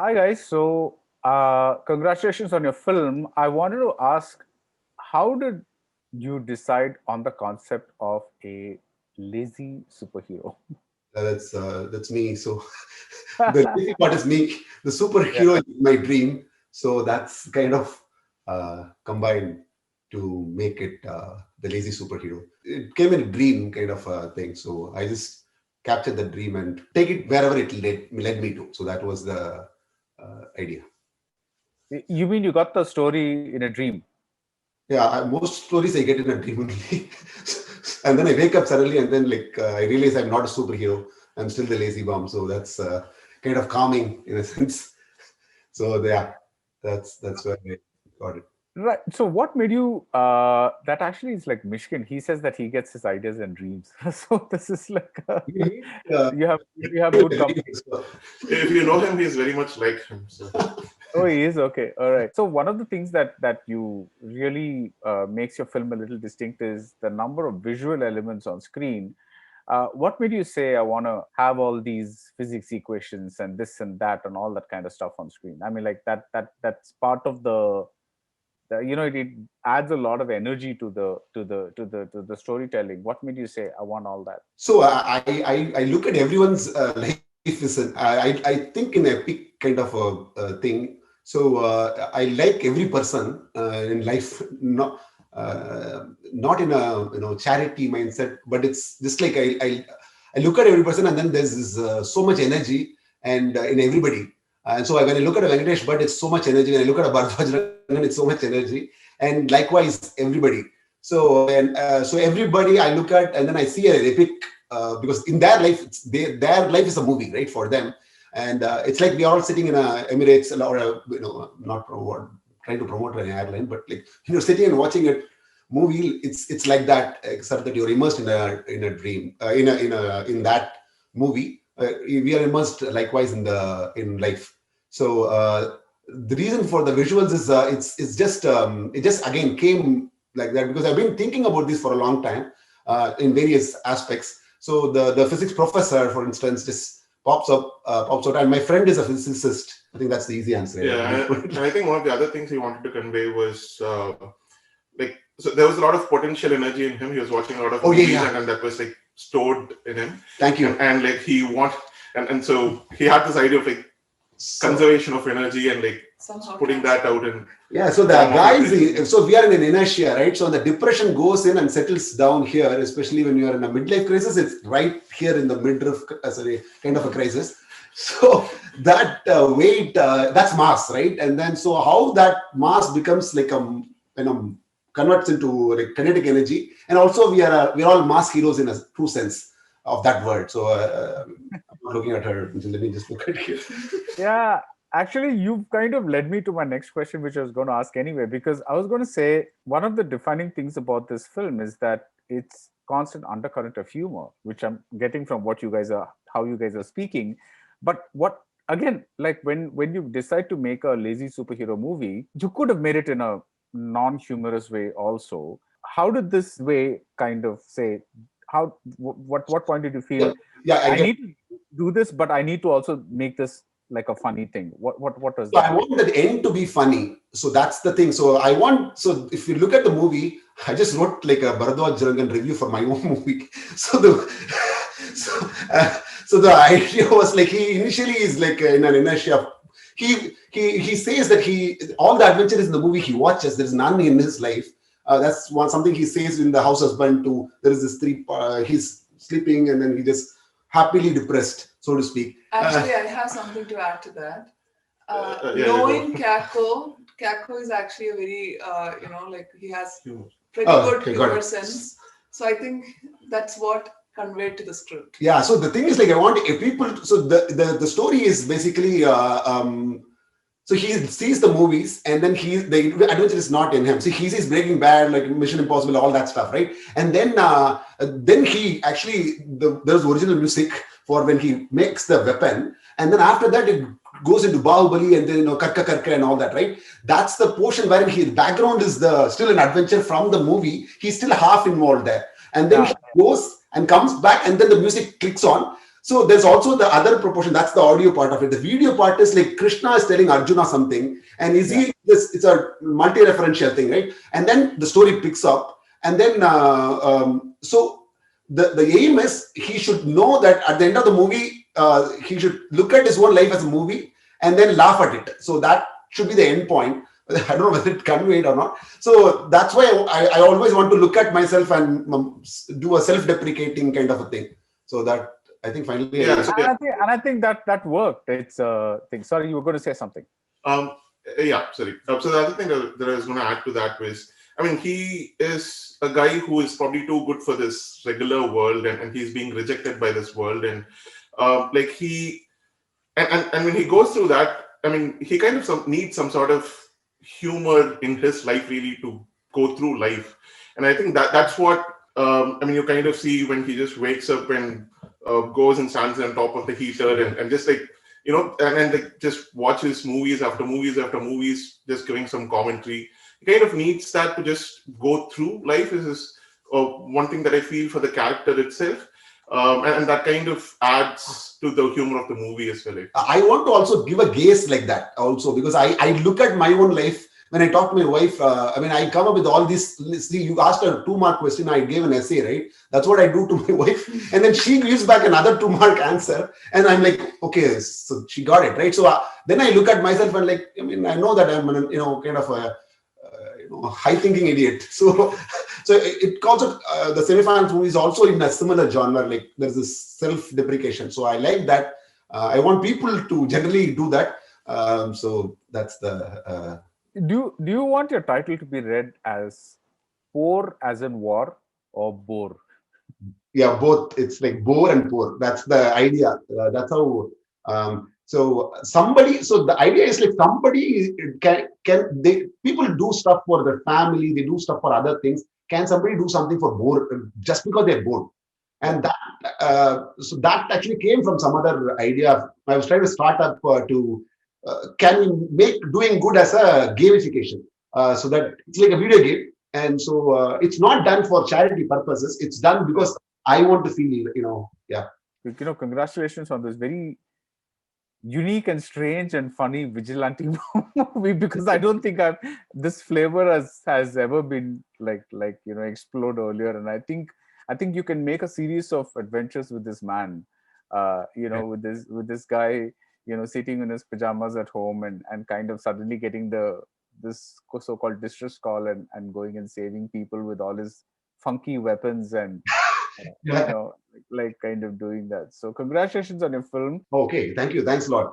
Hi guys. So, congratulations on your film. I wanted to ask, how did you decide on the concept of a lazy superhero? That's me. So the lazy part is me. The Yeah. superhero is my dream. So that's kind of combined to make it the lazy superhero. It came in a dream kind of thing. So I just captured the dream and take it wherever it led me to. So that was the idea. You mean you got the story in a dream? Yeah, most stories I get in a dream only. And then I wake up suddenly and then I realize I'm not a superhero. I'm still the lazy bum. So that's kind of calming in a sense. So yeah, that's where I got it. Right. So, what made you? That actually is like Michigan. He says that he gets his ideas in dreams. So this is like He, uh, you have good company. If you know him, he's very much like him. So Oh, he is okay. All right. So one of the things that you really makes your film a little distinct is the number of visual elements on screen. What made you say I want to have all these physics equations and this and that and all that kind of stuff on screen? I mean, like that's part of it adds a lot of energy to the storytelling. What made you say I want all that? So I look at everyone's life as I think in a peak kind of a thing. So I like every person in life, not in a charity mindset, but it's just like I look at every person and then there's this, so much energy and in everybody. And so when I look at a Venkatesh Bhatt, it's so much energy. When I look at a Baradwaj Rangan, it's so much energy. And likewise, everybody. So everybody I look at and then I see an epic because in their life their life is a movie, right, for them. And it's like we are all sitting in a Emirates or not trying to promote an airline, but sitting and watching a movie. It's like that, except that you're immersed in a dream, in that movie. We are immersed likewise in life. So the reason for the visuals is it's just it just again came like that because I've been thinking about this for a long time in various aspects. So the physics professor, for instance, just pops out, and my friend is a physicist. I think that's the easy answer. yeah, and I think one of the other things he wanted to convey was so there was a lot of potential energy in him. He was watching a lot of movies, and that was like stored in him. Thank you. And like he and so he had this idea of conservation of energy and putting that out and so the guys, so we are in an inertia, right? So the depression goes in and settles down here, especially when you are in a midlife crisis. It's right here in the midlife, kind of a crisis. So that weight, that's mass, right? And then so how that mass becomes converts into kinetic energy, and also we're all mass heroes in a true sense of that word. So I'm not looking at her. Let me just look at you. Yeah, actually, you've kind of led me to my next question, which I was going to ask anyway, because I was going to say one of the defining things about this film is that it's constant undercurrent of humor, which I'm getting from how you guys are speaking. But what again, like when you decide to make a lazy superhero movie, you could have made it in a non-humorous way also. How did this way kind of say? What point did you feel? I I get. need to do this, but I need to also make this like a funny thing. What was So I that? want the end to be funny. So that's the thing. So if you look at the movie, I just wrote like a Baradwaj Rangan review for my own movie. So the so, so the idea was like he initially is like in an inertia. He says that all the adventures in the movie he watches. There's none in his life. That's something he says in the house husband too. There is this he's sleeping and then he just happily depressed, so to speak. Actually, I have something to add to that. Knowing Kako is actually a very, he has pretty good humor sense. So I think that's what conveyed to the script. Yeah. So the thing is, I want people. So the story is basically. So he sees the movies, and then the adventure is not in him. So he sees Breaking Bad, like Mission Impossible, all that stuff, right? And then he actually there's original music for when he makes the weapon, and then after that it goes into Bahubali and then Karka Karka and all that, right? That's the portion wherein his background is still an adventure from the movie. He's still half involved there, and then he goes and comes back, and then the music clicks on. So there's also the other proportion. That's the audio part of it. The video part is like Krishna is telling Arjuna something, and is he this? It's a multi-referential thing, right? And then the story picks up, and then so the aim is he should know that at the end of the movie, he should look at his own life as a movie and then laugh at it. So that should be the end point. I don't know whether it conveyed or not. So that's why I always want to look at myself and do a self-deprecating kind of a thing. So that I think finally, I think that worked. It's a thing. Sorry, you were going to say something. Sorry. So the other thing that I was going to add to that was, I mean, he is a guy who is probably too good for this regular world, and he's being rejected by this world, and like he, and when he goes through that, I mean, he kind of needs some sort of humor in his life really to go through life, and I think that's what I mean, you kind of see when he just wakes up and goes and stands on top of the heater and just like, you know, and then like just watches movies after movies after movies, just giving some commentary. He kind of needs that to just go through life. Is one thing that I feel for the character itself, and that kind of adds to the humor of the movie as well. I want to also give a gaze like that also, because I look at my own life. When I talk to my wife, I mean, I come up with all these. See, you asked a 2-mark question, I gave an essay, right? That's what I do to my wife. And then she gives back another 2-mark answer. And I'm like, okay, so she got it, right? So then I look at myself and like, I mean, I know that I'm, kind of a high-thinking idiot. So it also, the semifinals movie is also in a similar genre, like there's this self-deprecation. So I like that. I want people to generally do that. So that's the... Do you want your title to be read as Poar as in war or Bore? Yeah, both. It's like bore and poor. That's the idea. That's how. So the idea is like somebody people do stuff for their family. They do stuff for other things. Can somebody do something for bore just because they're bored? And that actually came from some other idea. I was trying to start up to. Can we make doing good as a gamification so that it's like a video game, and so it's not done for charity purposes. It's done because I want to feel, congratulations on this very unique and strange and funny vigilante movie, because I don't think this flavor has ever been explored earlier, and I think you can make a series of adventures with this man, with this guy, sitting in his pajamas at home and kind of suddenly getting this so-called distress call and going and saving people with all his funky weapons and kind of doing that. So congratulations on your film. Okay, thank you. Thanks a lot.